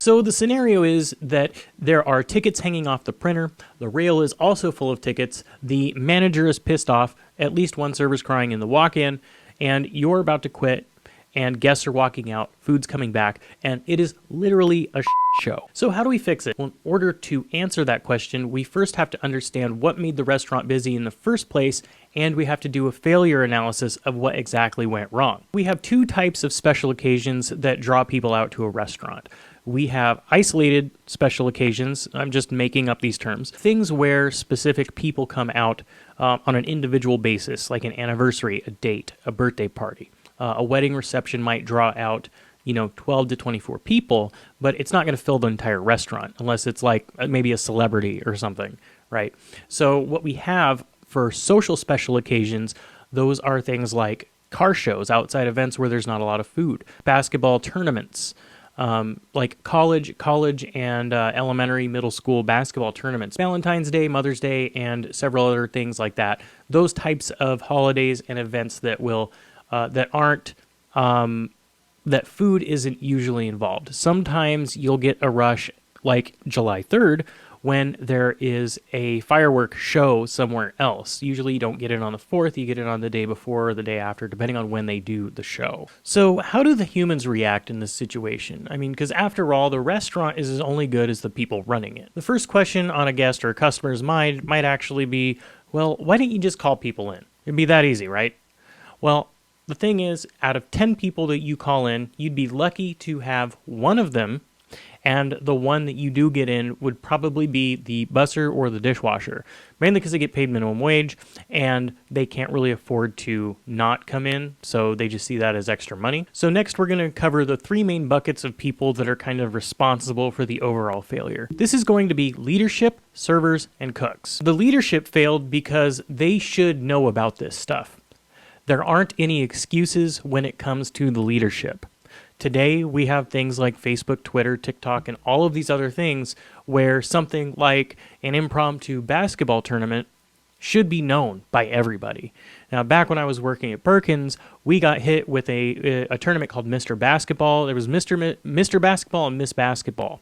So the scenario is that there are tickets hanging off the printer, the rail is also full of tickets, the manager is pissed off, at least one server's crying in the walk-in, and you're about to quit, and guests are walking out, food's coming back, and it is literally a show. So how do we fix it? Well, in order to answer that question, we first have to understand what made the restaurant busy in the first place, and we have to do a failure analysis of what exactly went wrong. We have two types of special occasions that draw people out to a restaurant. We have isolated special occasions. I'm just making up these terms. Things where specific people come out on an individual basis, like an anniversary, a date, a birthday party. A wedding reception might draw out, 12 to 24 people, but it's not going to fill the entire restaurant unless it's like maybe a celebrity or something, right? So what we have for social special occasions, those are things like car shows, outside events where there's not a lot of food, basketball tournaments, like college and elementary, middle school basketball tournaments, Valentine's Day, Mother's Day, and several other things like that. Those types of holidays and events that will that food isn't usually involved. Sometimes you'll get a rush like July 3rd when there is a firework show somewhere else. Usually you don't get it on the 4th, you get it on the day before or the day after, depending on when they do the show. So how do the humans react in this situation? I mean, because after all, the restaurant is as only good as the people running it. The first question on a guest or a customer's mind might actually be, well, why didn't you just call people in? It'd be that easy, right? Well, the thing is, out of 10 people that you call in, you'd be lucky to have one of them, and the one that you do get in would probably be the busser or the dishwasher, mainly because they get paid minimum wage, and they can't really afford to not come in, so they just see that as extra money. So next we're going to cover the three main buckets of people that are kind of responsible for the overall failure. This is going to be leadership, servers, and cooks. The leadership failed because they should know about this stuff. There aren't any excuses when it comes to the leadership. Today, we have things like Facebook, Twitter, TikTok, and all of these other things where something like an impromptu basketball tournament should be known by everybody. Now, back when I was working at Perkins, we got hit with a tournament called Mr. Basketball. There was Mr. Basketball and Miss Basketball.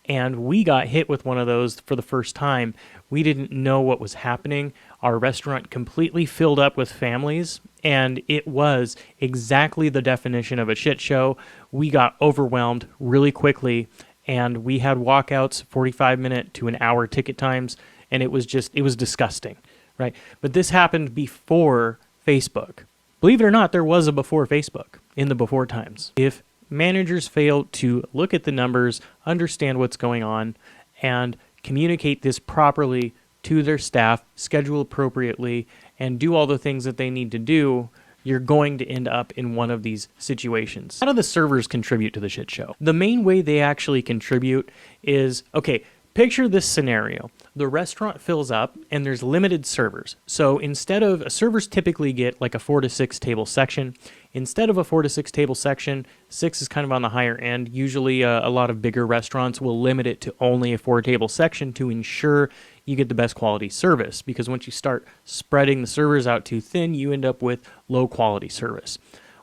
And we got hit with one of those for the first time. We didn't know what was happening. Our restaurant completely filled up with families, and it was exactly the definition of a shit show. We got overwhelmed really quickly, and we had walkouts, 45-minute to an hour ticket times, and it was disgusting, right? But this happened before Facebook. Believe it or not, there was a before Facebook in the before times. If managers fail to look at the numbers, understand what's going on, and communicate this properly to their staff, schedule appropriately, and do all the things that they need to do, you're going to end up in one of these situations. How do the servers contribute to the shit show? The main way they actually contribute is, okay, picture this scenario. The restaurant fills up and there's limited servers. So instead of, servers typically get like a 4 to 6 table section. Instead of a 4 to 6 table section, 6 is kind of on the higher end. Usually a lot of bigger restaurants will limit it to only a 4 table section to ensure you get the best quality service, because once you start spreading the servers out too thin, you end up with low quality service.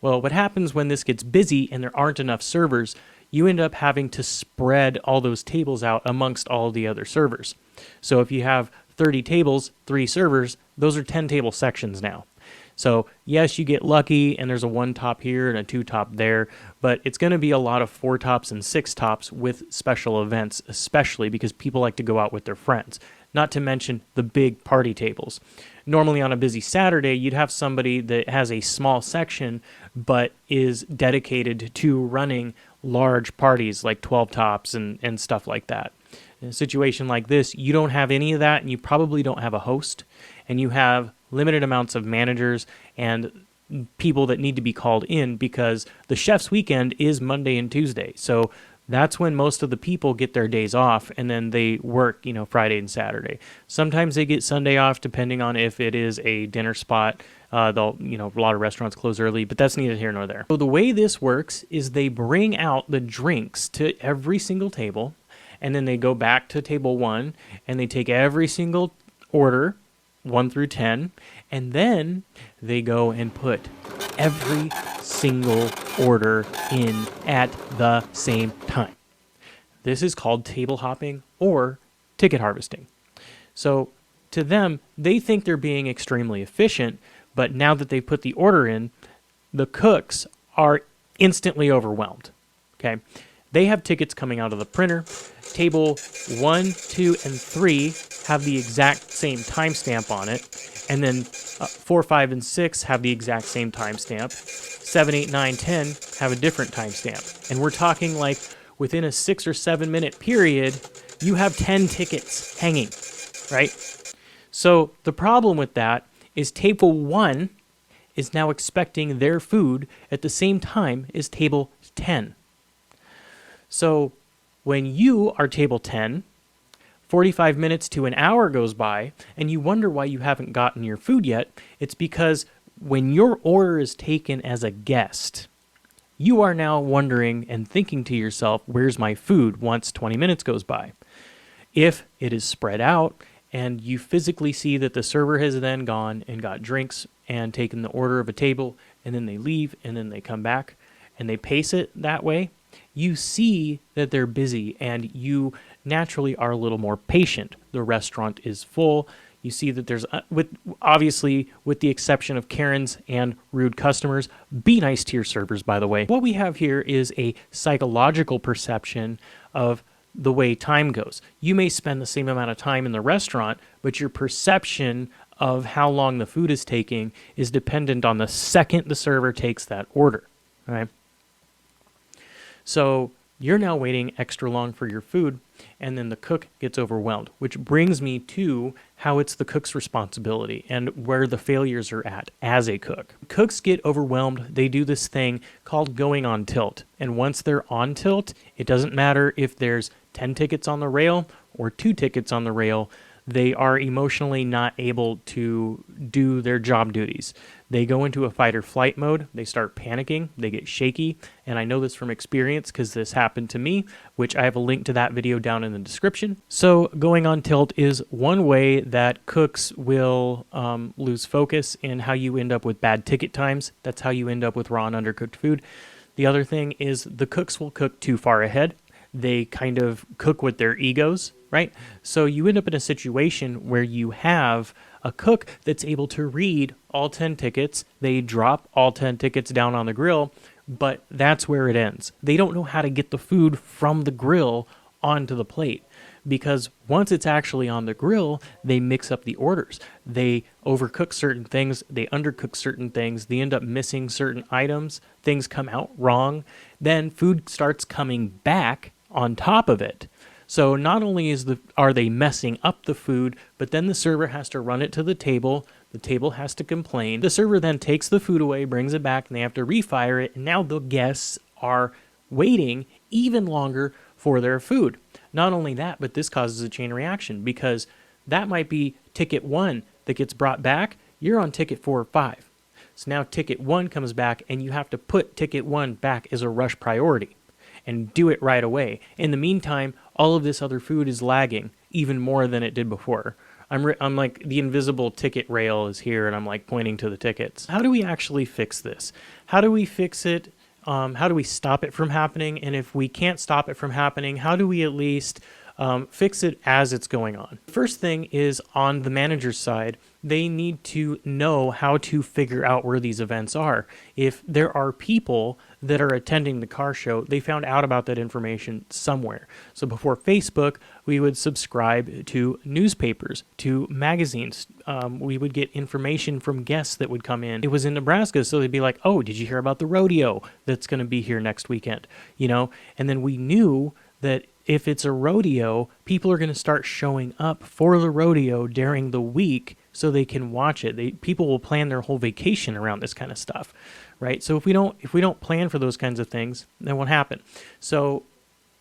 Well, what happens when this gets busy and there aren't enough servers, you end up having to spread all those tables out amongst all the other servers. So if you have 30 tables, 3 servers, those are 10 table sections now. So yes, you get lucky and there's a 1 top here and a 2 top there, but it's going to be a lot of 4 tops and 6 tops with special events, especially because people like to go out with their friends. Not to mention the big party tables. Normally on a busy Saturday, you'd have somebody that has a small section but is dedicated to running large parties like 12 tops and stuff like that. In a situation like this, you don't have any of that, and you probably don't have a host, and you have limited amounts of managers and people that need to be called in because the chef's weekend is Monday and Tuesday. So that's when most of the people get their days off, and then they work, Friday and Saturday. Sometimes they get Sunday off, depending on if it is a dinner spot. A lot of restaurants close early, but that's neither here nor there. So the way this works is they bring out the drinks to every single table, and then they go back to table 1, and they take every single order, 1 through 10, and then they go and put every single order in at the same time. This is called table hopping or ticket harvesting. So to them, they think they're being extremely efficient, but now that they put the order in, the cooks are instantly overwhelmed. Okay. They have tickets coming out of the printer. Table 1, 2, and 3 have the exact same timestamp on it. And then 4, 5, and 6 have the exact same timestamp. 7, 8, 9, 10 have a different timestamp. And we're talking like within a 6 or 7 minute period, you have 10 tickets hanging, right? So the problem with that is table 1 is now expecting their food at the same time as table 10. So when you are table 10, 45 minutes to an hour goes by, and you wonder why you haven't gotten your food yet. It's because when your order is taken as a guest, you are now wondering and thinking to yourself, where's my food once 20 minutes goes by? If it is spread out and you physically see that the server has then gone and got drinks and taken the order of a table, and then they leave and then they come back and they pace it that way, you see that they're busy and you naturally are a little more patient. The restaurant is full. You see that there's, obviously, with the exception of Karens and rude customers, be nice to your servers, by the way. What we have here is a psychological perception of the way time goes. You may spend the same amount of time in the restaurant, but your perception of how long the food is taking is dependent on the second the server takes that order. All right? So you're now waiting extra long for your food, and then the cook gets overwhelmed, which brings me to how it's the cook's responsibility and where the failures are at as a cook. Cooks get overwhelmed. They do this thing called going on tilt. And once they're on tilt, it doesn't matter if there's 10 tickets on the rail or 2 tickets on the rail. They are emotionally not able to do their job duties. They go into a fight or flight mode. They start panicking. They get shaky. And I know this from experience because this happened to me, which I have a link to that video down in the description. So going on tilt is one way that cooks will lose focus and how you end up with bad ticket times. That's how you end up with raw and undercooked food. The other thing is the cooks will cook too far ahead. They kind of cook with their egos, right? So you end up in a situation where you have a cook that's able to read all 10 tickets. They drop all 10 tickets down on the grill, but that's where it ends. They don't know how to get the food from the grill onto the plate, because once it's actually on the grill, they mix up the orders. They overcook certain things. They undercook certain things. They end up missing certain items. Things come out wrong. Then food starts coming back on top of it. So not only are they messing up the food, but then the server has to run it to the table. The table has to complain. The server then takes the food away, brings it back, and they have to refire it. And now the guests are waiting even longer for their food. Not only that, but this causes a chain reaction, because that might be ticket 1 that gets brought back. You're on ticket 4 or 5. So now ticket 1 comes back, and you have to put ticket 1 back as a rush priority and do it right away. In the meantime, all of this other food is lagging even more than it did before. I'm like, the invisible ticket rail is here, and I'm like pointing to the tickets. How do we actually fix this? How do we fix it? How do we stop it from happening? And if we can't stop it from happening, how do we at least fix it as it's going on? First thing is, on the manager's side, they need to know how to figure out where these events are. If there are people that are attending the car show, they found out about that information somewhere. So before Facebook, we would subscribe to newspapers, to magazines. We would get information from guests that would come in. It was in Nebraska, so they'd be like, oh, did you hear about the rodeo that's going to be here next weekend? You know, and then we knew that if it's a rodeo, people are going to start showing up for the rodeo during the week so they can watch it. People will plan their whole vacation around this kind of stuff, right? So if we don't plan for those kinds of things, then what happen? So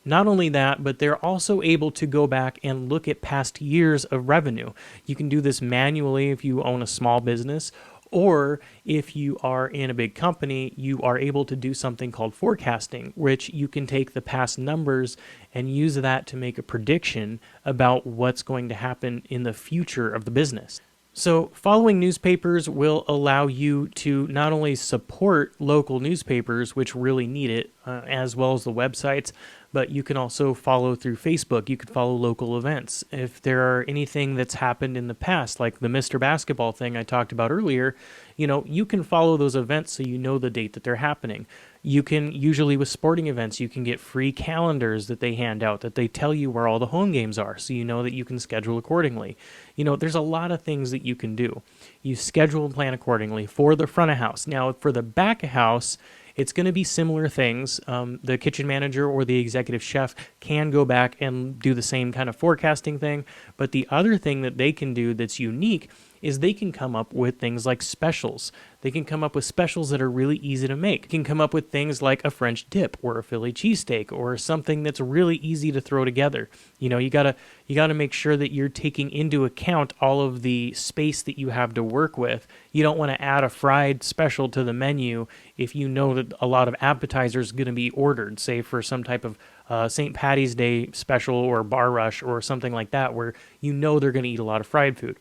not only that, but they're also able to go back and look at past years of revenue. You can do this manually if you own a small business, or if you are in a big company, you are able to do something called forecasting, which you can take the past numbers and use that to make a prediction about what's going to happen in the future of the business. So following newspapers will allow you to not only support local newspapers, which really need it, as well as the websites, but you can also follow through Facebook. You could follow local events. If there are anything that's happened in the past, like the Mr. Basketball thing I talked about earlier, you can follow those events so you know the date that they're happening. You can, usually with sporting events, you can get free calendars that they hand out that they tell you where all the home games are, so you know that you can schedule accordingly. There's a lot of things that you can do. You schedule and plan accordingly for the front of house. Now, for the back of house, it's going to be similar things. The kitchen manager or the executive chef can go back and do the same kind of forecasting thing. But the other thing that they can do that's unique is they can come up with things like specials. They can come up with specials that are really easy to make. They can come up with things like a French dip or a Philly cheesesteak or something that's really easy to throw together. You gotta make sure that you're taking into account all of the space that you have to work with. You don't want to add a fried special to the menu if you know that a lot of appetizers are going to be ordered, say for some type of St. Patty's Day special or bar rush or something like that, where they're going to eat a lot of fried food.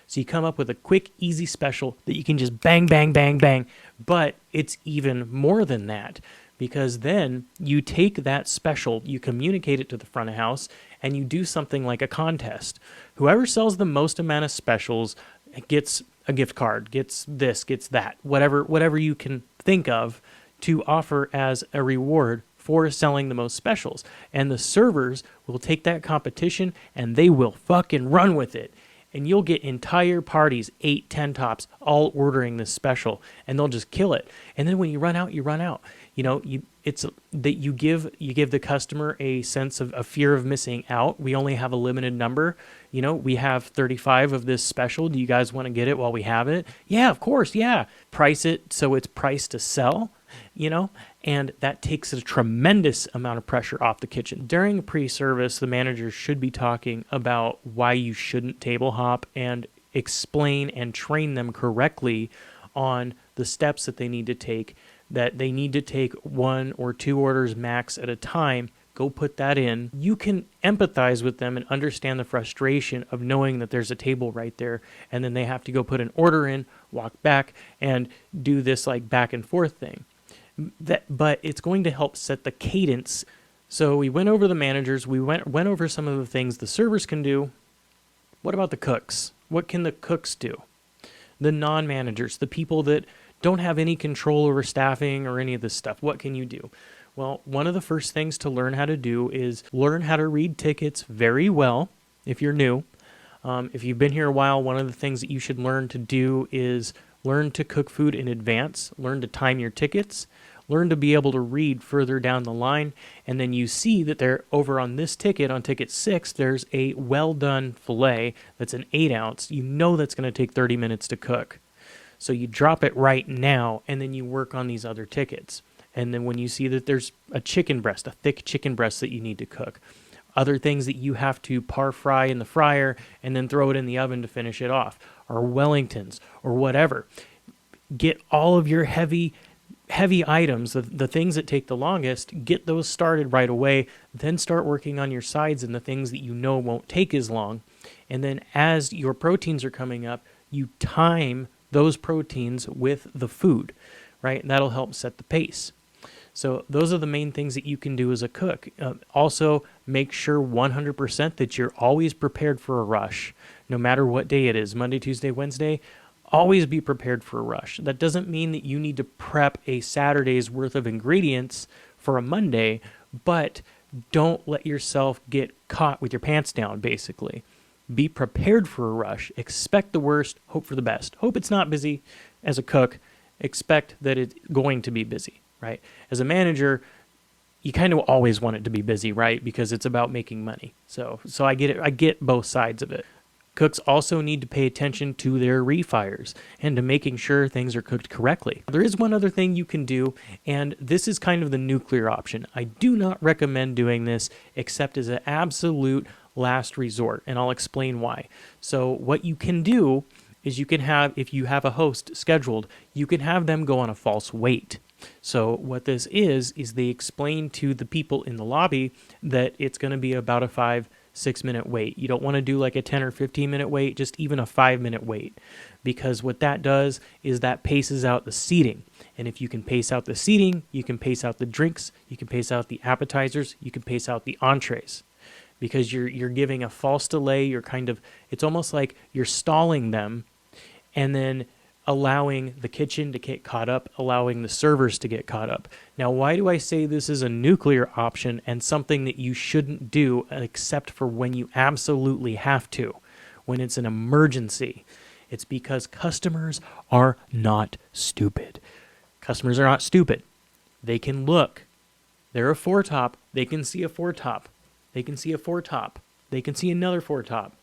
So you come up with a quick, easy special that you can just bang, bang, bang, bang. But it's even more than that, because then you take that special, you communicate it to the front of house, and you do something like a contest. Whoever sells the most amount of specials gets a gift card, gets this, gets that, whatever you can think of to offer as a reward for selling the most specials. And the servers will take that competition and they will fucking run with it. And you'll get entire parties, 8, 10 tops, all ordering this special, and they'll just kill it. And then when you run out, you run out. It's that you give the customer a sense of a fear of missing out. We only have a limited number. We have 35 of this special. Do you guys want to get it while we have it? Yeah, of course. Yeah. Price it so it's priced to sell. And that takes a tremendous amount of pressure off the kitchen. During pre-service, the managers should be talking about why you shouldn't table hop and explain and train them correctly on the steps that they need to take, that they need to take 1 or 2 orders max at a time. Go put that in. You can empathize with them and understand the frustration of knowing that there's a table right there, and then they have to go put an order in, walk back, and do this like back and forth thing. But it's going to help set the cadence. So we went over the managers. We went over some of the things the servers can do. What about the cooks? What can the cooks do? The non-managers, the people that don't have any control over staffing or any of this stuff. What can you do? Well, one of the first things to learn how to do is learn how to read tickets very well if you're new. If you've been here a while, one of the things that you should learn to do is learn to cook food in advance, learn to time your tickets, learn to be able to read further down the line, and then you see that they're over on this ticket, on ticket 6, there's a well-done filet that's an 8-ounce. You know that's going to take 30 minutes to cook. So you drop it right now, and then you work on these other tickets. And then when you see that there's a chicken breast, a thick chicken breast that you need to cook, other things that you have to par fry in the fryer and then throw it in the oven to finish it off, or Wellingtons, or whatever. Get all of your heavy items, the things that take the longest, get those started right away, then start working on your sides and the things that you know won't take as long. And then as your proteins are coming up, you time those proteins with the food, right? And that'll help set the pace. So those are the main things that you can do as a cook. Also, make sure 100% that you're always prepared for a rush, no matter what day it is, Monday, Tuesday, Wednesday. Always be prepared for a rush. That doesn't mean that you need to prep a Saturday's worth of ingredients for a Monday, but don't let yourself get caught with your pants down, basically. Be prepared for a rush. Expect the worst, hope for the best. Hope it's not busy as a cook. Expect that it's going to be busy, right? As a manager, you kind of always want it to be busy, right? Because it's about making money. So I get it. I get both sides of it. Cooks also need to pay attention to their refires and to making sure things are cooked correctly. There is one other thing you can do, and this is kind of the nuclear option. I do not recommend doing this except as an absolute last resort, and I'll explain why. So what you can do is you can have, if you have a host scheduled, you can have them go on a false wait. So what this is they explain to the people in the lobby that it's going to be about a 5-6 minute wait. You don't want to do like a 10 or 15 minute wait, just even a 5 minute wait, because what that does is that paces out the seating. And if you can pace out the seating, you can pace out the drinks, you can pace out the appetizers, you can pace out the entrees. Because you're giving a false delay, it's almost like you're stalling them and then allowing the kitchen to get caught up, allowing the servers to get caught up. Now, why do I say this is a nuclear option and something that you shouldn't do except for when you absolutely have to, when it's an emergency? It's because customers are not stupid. Customers are not stupid. They can look. They're a four-top. They can see a four-top. They can see a four-top. They can see another four-top.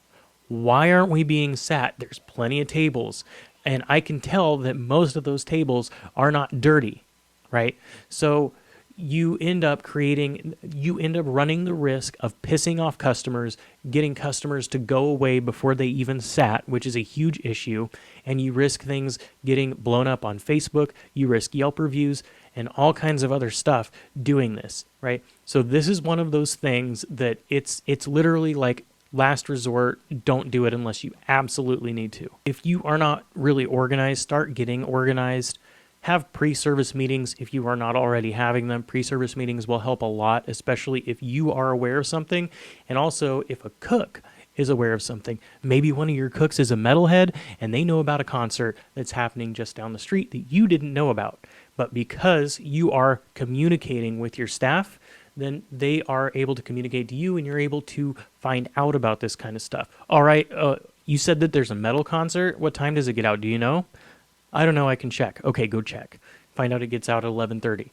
Why aren't we being sat? There's plenty of tables. And I can tell that most of those tables are not dirty, right? So you end up running the risk of pissing off customers, getting customers to go away before they even sat, which is a huge issue. And you risk things getting blown up on Facebook. You risk Yelp reviews and all kinds of other stuff doing this, right? So this is one of those things that it's literally like last resort. Don't do it unless you absolutely need to. If you are not really organized, start getting organized. Have pre-service meetings if you are not already having them. Pre-service meetings will help a lot, especially if you are aware of something. And also if a cook is aware of something. Maybe one of your cooks is a metalhead and they know about a concert that's happening just down the street that you didn't know about. But because you are communicating with your staff, then they are able to communicate to you and you're able to find out about this kind of stuff. All right, you said that there's a metal concert. What time does it get out? Do you know? I don't know. I can check. Okay, go check. Find out it gets out at 11:30,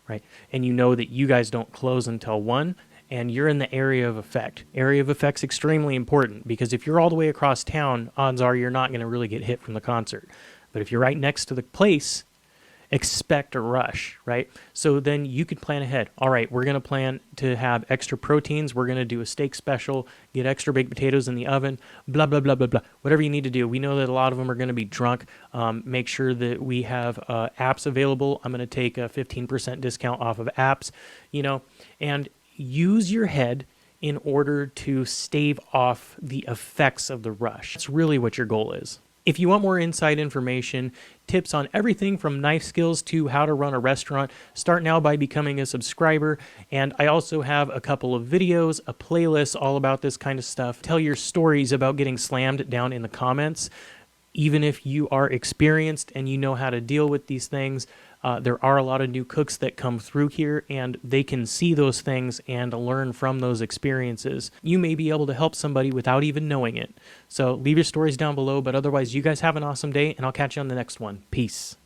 right? And you know that you guys don't close until 1, and you're in the area of effect. Area of effect's extremely important because if you're all the way across town, odds are you're not going to really get hit from the concert. But if you're right next to the place, expect a rush, right? So then you could plan ahead. All right, we're going to plan to have extra proteins. We're going to do a steak special, get extra baked potatoes in the oven, blah, blah, blah, blah, blah. Whatever you need to do. We know that a lot of them are going to be drunk. Make sure that we have apps available. I'm going to take a 15% discount off of apps, and use your head in order to stave off the effects of the rush. That's really what your goal is. If you want more inside information, tips on everything from knife skills to how to run a restaurant, start now by becoming a subscriber. And I also have a couple of videos, a playlist all about this kind of stuff. Tell your stories about getting slammed down in the comments. Even if you are experienced and you know how to deal with these things, there are a lot of new cooks that come through here and they can see those things and learn from those experiences. You may be able to help somebody without even knowing it. So leave your stories down below, but otherwise you guys have an awesome day and I'll catch you on the next one. Peace.